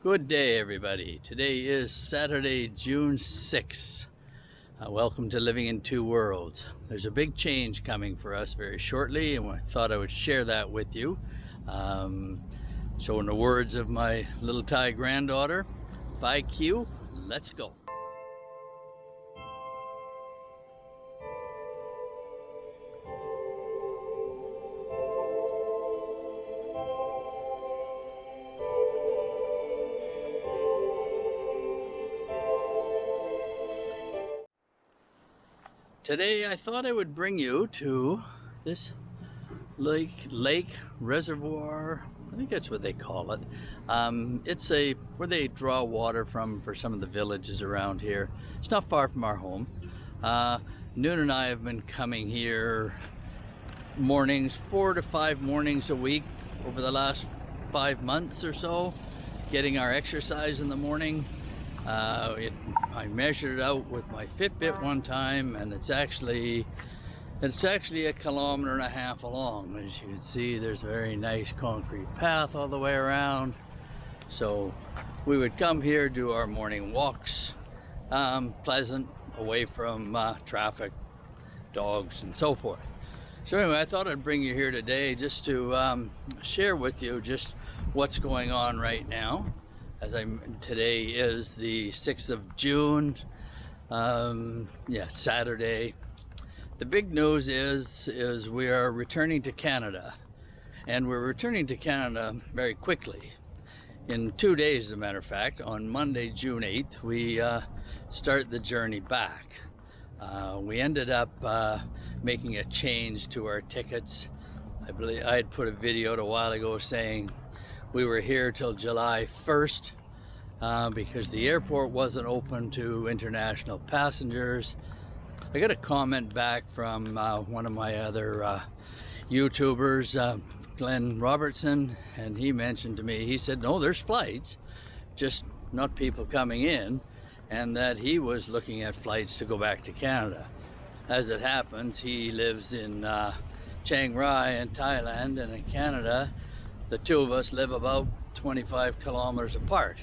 Good day, everybody. Today is Saturday, June 6th. Welcome to Living in Two Worlds. There's a big change coming for us very shortly, and I thought I would share that with you. So in the words of my little Thai granddaughter, Phi Q, let's go. Today I thought I would bring you to this lake reservoir. I think that's what they call it. It's where they draw water from for some of the villages around here. It's not far from our home. Noon and I have been coming here mornings, 4 to 5 mornings a week over the last 5 months or so, getting our exercise in the morning. I measured it out with my Fitbit one time, and it's actually 1.5 kilometers along. As you can see, there's a very nice concrete path all the way around. So we would come here, do our morning walks, pleasant, away from traffic, dogs, and so forth. So anyway, I thought I'd bring you here today just to share with you just what's going on right now. Today is the 6th of June, Saturday. The big news is we are returning to Canada, and we're returning to Canada very quickly. In 2 days, as a matter of fact, on Monday, June 8th, we start the journey back. We ended up making a change to our tickets. I believe I had put a video a while ago saying we were here till July 1st because the airport wasn't open to international passengers. I got a comment back from one of my other YouTubers, Glenn Robertson, and he mentioned to me, he said, no, there's flights, just not people coming in, and that he was looking at flights to go back to Canada. As it happens, he lives in Chiang Rai in Thailand, and in Canada, the two of us live about 25 kilometers apart.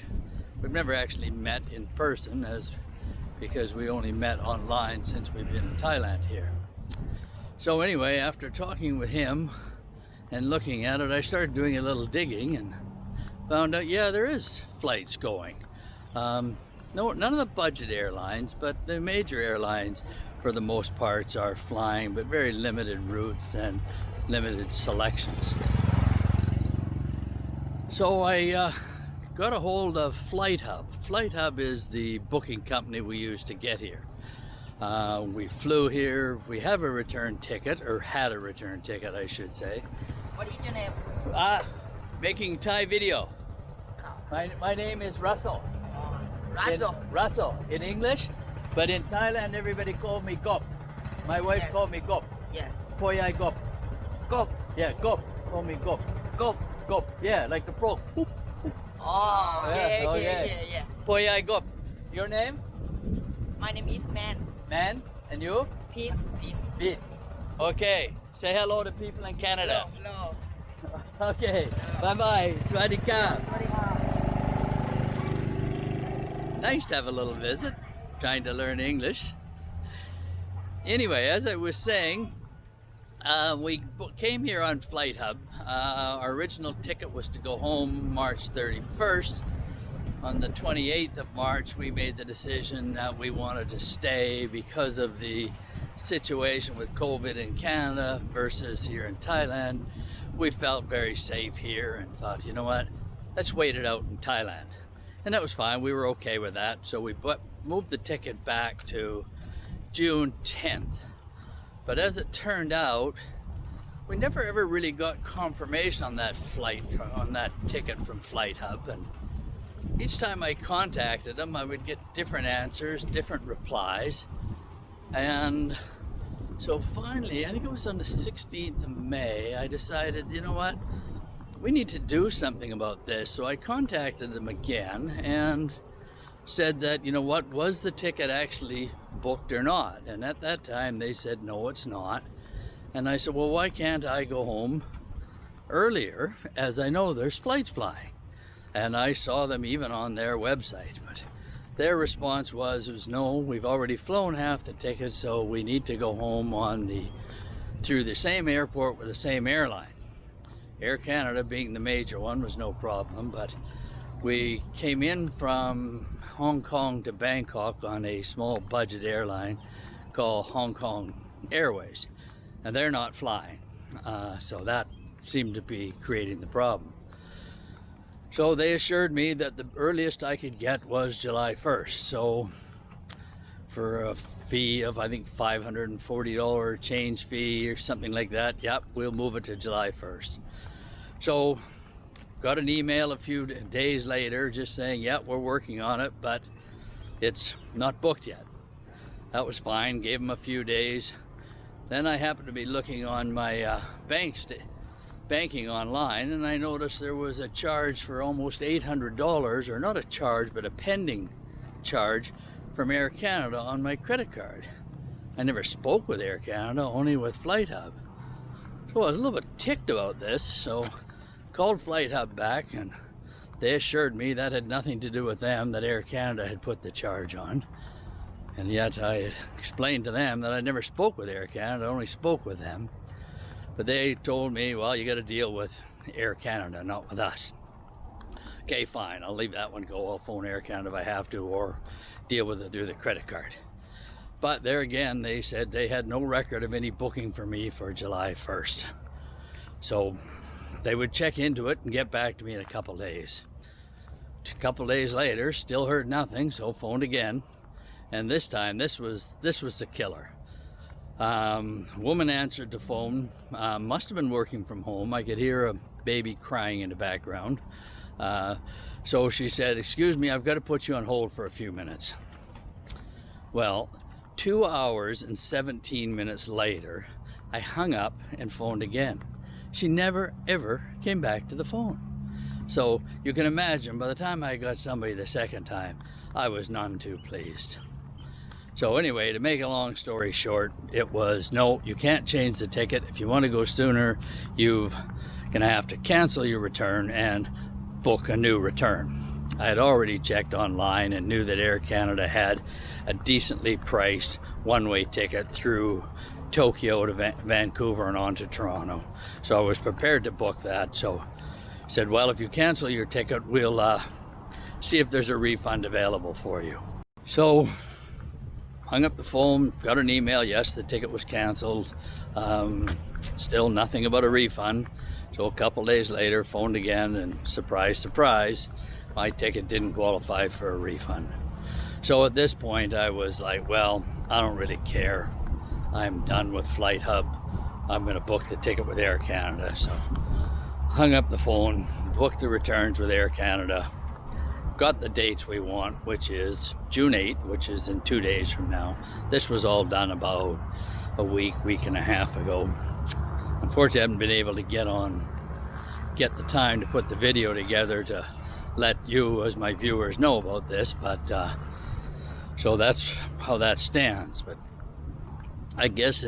We've never actually met in person because we only met online since we've been in Thailand here. So anyway, after talking with him and looking at it, I started doing a little digging and found out, yeah, there is flights going. No, none of the budget airlines, but the major airlines for the most parts are flying, but very limited routes and limited selections. So I got a hold of Flight Hub. Flight Hub is the booking company we use to get here. We flew here. We have a return ticket, or had a return ticket, I should say. What is your name? Making Thai video. My name is Russell. Russell. Russell in English, but in Thailand everybody called me Gop. My wife called me Gop. Yes. Poyai Gop. Gop. Yeah, Gop. Call me Gop. Gop. Gop. Yeah, like the frog. Oh, okay, yeah. yeah. Poyai Gop. Your name? My name is Man. Man. And you? Pete. Pete. Okay. Say hello to people in Canada. Hello. Okay. Bye-bye. Swadika. Nice to have a little visit. Trying to learn English. Anyway, as I was saying, we came here on Flight Hub. Our original ticket was to go home March 31st. On the 28th of March, we made the decision that we wanted to stay because of the situation with COVID in Canada versus here in Thailand. We felt very safe here and thought, you know what, let's wait it out in Thailand. And that was fine. We were okay with that. So we moved the ticket back to June 10th. But as it turned out, we never ever really got confirmation on that on that ticket from Flight Hub. And each time I contacted them, I would get different answers, different replies. And so finally, I think it was on the 16th of May, I decided, you know what, we need to do something about this. So I contacted them again and said that, you know what, was the ticket actually booked or not? And at that time they said, no, it's not. And I said, well, why can't I go home earlier, as I know there's flights flying? and I saw them even on their website. But their response was no, we've already flown half the tickets, so we need to go home through the same airport with the same airline. Air Canada, being the major one, was no problem, but we came in from Hong Kong to Bangkok on a small budget airline called Hong Kong Airways, and they're not flying, so that seemed to be creating the problem. So they assured me that the earliest I could get was July 1st. So for a fee of, I think, $540 change fee or something like that, yep, we'll move it to July 1st. So got an email a few days later just saying, yeah, we're working on it, but it's not booked yet. That was fine, gave them a few days. Then I happened to be looking on my banking online, and I noticed there was a charge for almost $800, or not a charge, but a pending charge from Air Canada on my credit card. I never spoke with Air Canada, only with Flight Hub. So I was a little bit ticked about this, so called Flight Hub back, and they assured me that had nothing to do with them, that Air Canada had put the charge on. And yet I explained to them that I never spoke with Air Canada, I only spoke with them. But they told me, well, you got to deal with Air Canada, not with us. Okay, fine, I'll leave that one go. I'll phone Air Canada if I have to, or deal with it through the credit card. But there again, they said they had no record of any booking for me for July 1st. So they would check into it and get back to me in a couple days. A couple days later, still heard nothing, so phoned again. And this time, this was the killer. Woman answered the phone, must have been working from home. I could hear a baby crying in the background. So she said, excuse me, I've got to put you on hold for a few minutes. Well, 2 hours and 17 minutes later, I hung up and phoned again. She never ever came back to the phone. So you can imagine, by the time I got somebody the second time, I was none too pleased. So anyway, to make a long story short, it was, no, you can't change the ticket. If you want to go sooner, you're gonna have to cancel your return and book a new return. I had already checked online and knew that Air Canada had a decently priced one-way ticket through Tokyo to Vancouver and on to Toronto. So I was prepared to book that. So I said, well, if you cancel your ticket, we'll see if there's a refund available for you. So hung up the phone, got an email, yes, the ticket was canceled. Still nothing about a refund. So a couple days later, phoned again, and surprise, surprise, my ticket didn't qualify for a refund. So at this point, I was like, well, I don't really care. I'm done with Flight Hub. I'm gonna book the ticket with Air Canada. So hung up the phone, booked the returns with Air Canada, got the dates we want, which is June 8th, which is in 2 days from now. This was all done about a week and a half ago. Unfortunately, I haven't been able to get the time to put the video together to let you as my viewers know about this, but so that's how that stands. But I guess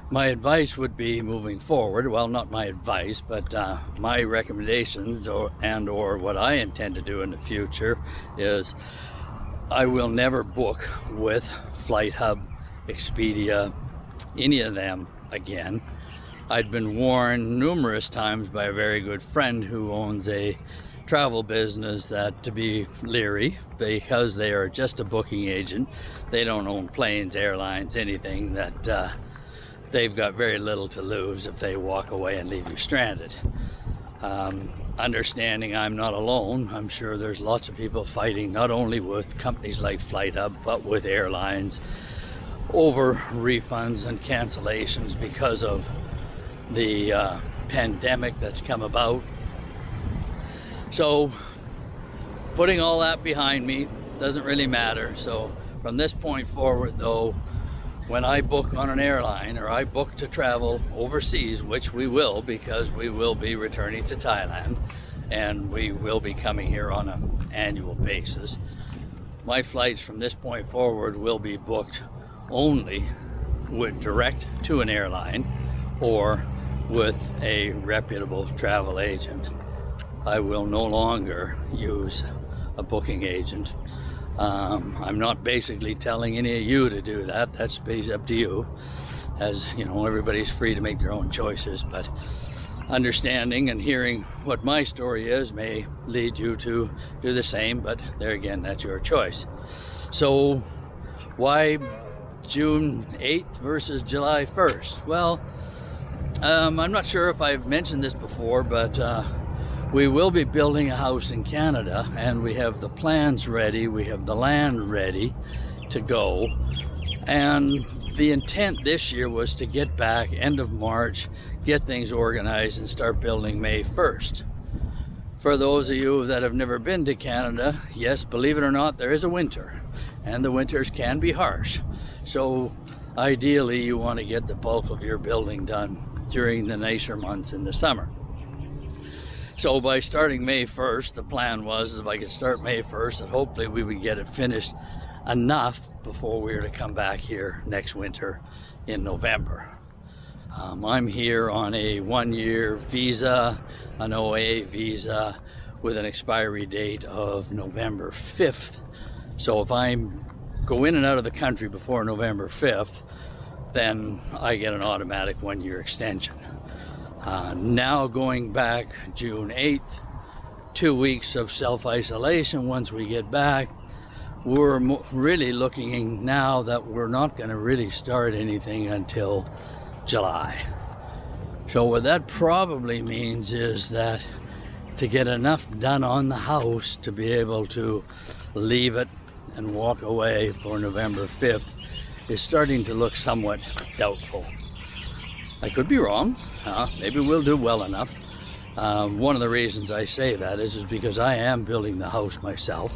my advice would be moving forward, well, not my advice, but my recommendations or what I intend to do in the future is I will never book with Flight Hub, Expedia, any of them again. I'd been warned numerous times by a very good friend who owns a travel business that to be leery, because they are just a booking agent. They don't own planes, airlines, anything, that they've got very little to lose if they walk away and leave you stranded. Understanding I'm not alone, I'm sure there's lots of people fighting not only with companies like Flight Hub, but with airlines over refunds and cancellations because of the pandemic that's come about. So putting all that behind me doesn't really matter. So from this point forward though, when I book on an airline or I book to travel overseas, which we will, because we will be returning to Thailand and we will be coming here on an annual basis, my flights from this point forward will be booked only with direct to an airline or with a reputable travel agent. I will no longer use a booking agent. I'm not basically telling any of you to do that. That's up to you. As you know, everybody's free to make their own choices, but understanding and hearing what my story is may lead you to do the same, but there again, that's your choice. So why June 8th versus July 1st? Well, I'm not sure if I've mentioned this before, but we will be building a house in Canada, and we have the plans ready, we have the land ready to go, and the intent this year was to get back end of March, get things organized, and start building May 1st. For those of you that have never been to Canada, yes, believe it or not, there is a winter, and the winters can be harsh. So ideally you want to get the bulk of your building done during the nicer months in the summer. So by starting May 1st, the plan was if I could start May 1st, that hopefully we would get it finished enough before we were to come back here next winter in November. I'm here on a 1-year visa, an OA visa, with an expiry date of November 5th. So if I go in and out of the country before November 5th, then I get an automatic 1-year extension. Now going back June 8th, 2 weeks of self-isolation once we get back. We're really looking now that we're not going to really start anything until July. So what that probably means is that to get enough done on the house to be able to leave it and walk away for November 5th is starting to look somewhat doubtful. I could be wrong. Maybe we'll do well enough. One of the reasons I say that is because I am building the house myself.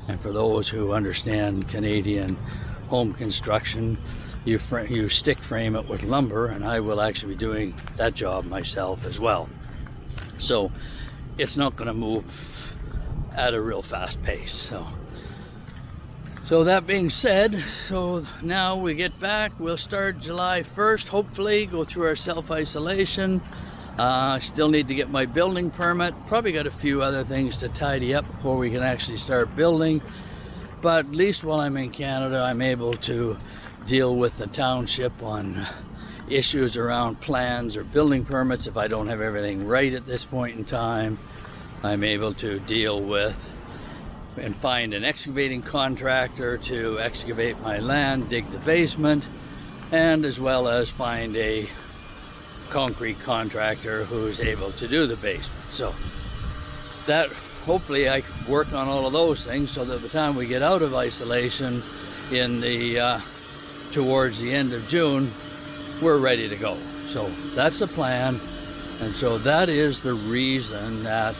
And for those who understand Canadian home construction, you stick frame it with lumber, and I will actually be doing that job myself as well. So it's not going to move at a real fast pace. So that being said, so now we get back, we'll start July 1st, hopefully, go through our self-isolation. Still need to get my building permit. Probably got a few other things to tidy up before we can actually start building. But at least while I'm in Canada, I'm able to deal with the township on issues around plans or building permits. If I don't have everything right at this point in time, I'm able to deal with and find an excavating contractor to excavate my land, dig the basement, and as well as find a concrete contractor who's able to do the basement. So that hopefully I can work on all of those things so that by the time we get out of isolation in the towards the end of June, we're ready to go. So that's the plan, and so that is the reason that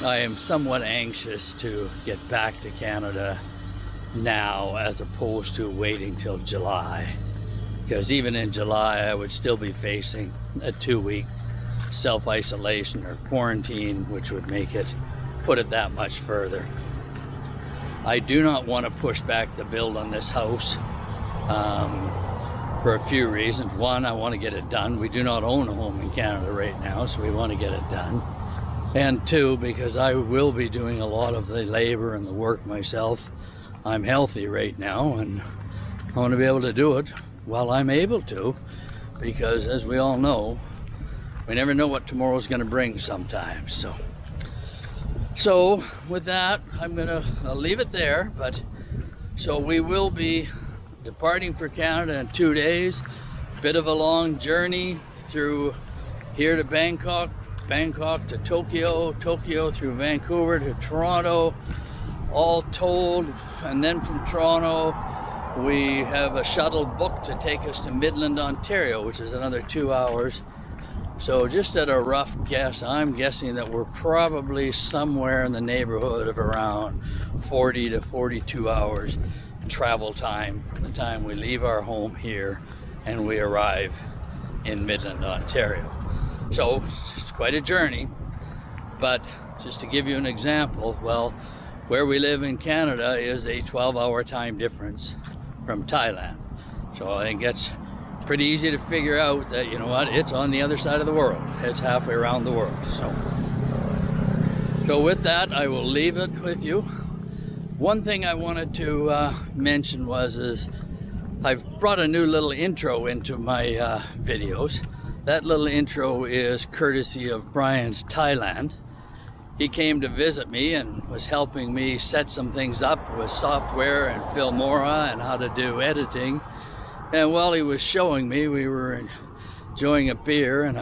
I am somewhat anxious to get back to Canada now as opposed to waiting till July, because even in July I would still be facing a 2-week self-isolation or quarantine, which would make it put it that much further. I do not want to push back the build on this house for a few reasons. One, I want to get it done. We do not own a home in Canada right now, so we want to get it done. And two, because I will be doing a lot of the labor and the work myself. I'm healthy right now, and I want to be able to do it while I'm able to, because as we all know, we never know what tomorrow's going to bring sometimes. So with that, I'll leave it there. But so we will be departing for Canada in 2 days. Bit of a long journey through here to Bangkok, Bangkok to Tokyo, Tokyo through Vancouver to Toronto, all told. And then from Toronto we have a shuttle booked to take us to Midland, Ontario, which is another 2 hours. So just at a rough guess, I'm guessing that we're probably somewhere in the neighborhood of around 40 to 42 hours travel time from the time we leave our home here and we arrive in Midland, Ontario. So it's quite a journey, but just to give you an example, well, where we live in Canada is a 12-hour time difference from Thailand. So I think it's pretty easy to figure out that, you know what, it's on the other side of the world. It's halfway around the world. So So with that, I will leave it with you. One thing I wanted to mention is I've brought a new little intro into my videos. That little intro is courtesy of Bryan's Thailand. He came to visit me and was helping me set some things up with software and Filmora and how to do editing. And while he was showing me, we were enjoying a beer, and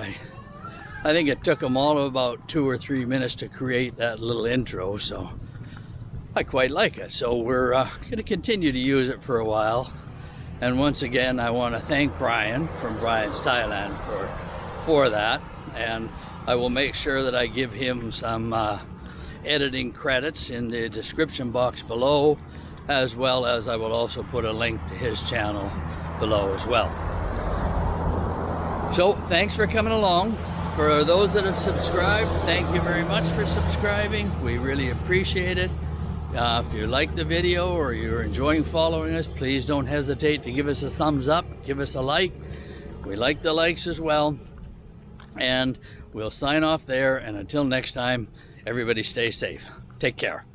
I think it took him all of about 2 or 3 minutes to create that little intro, so I quite like it. So we're going to continue to use it for a while. And once again, I want to thank Bryan from Bryan's Thailand for that, and I will make sure that I give him some editing credits in the description box below, as well as I will also put a link to his channel below as well. So thanks for coming along. For those that have subscribed, thank you very much for subscribing. We really appreciate it. If you like the video or you're enjoying following us, please don't hesitate to give us a thumbs up, give us a like. We like the likes as well. And we'll sign off there, and until next time, everybody stay safe. Take care.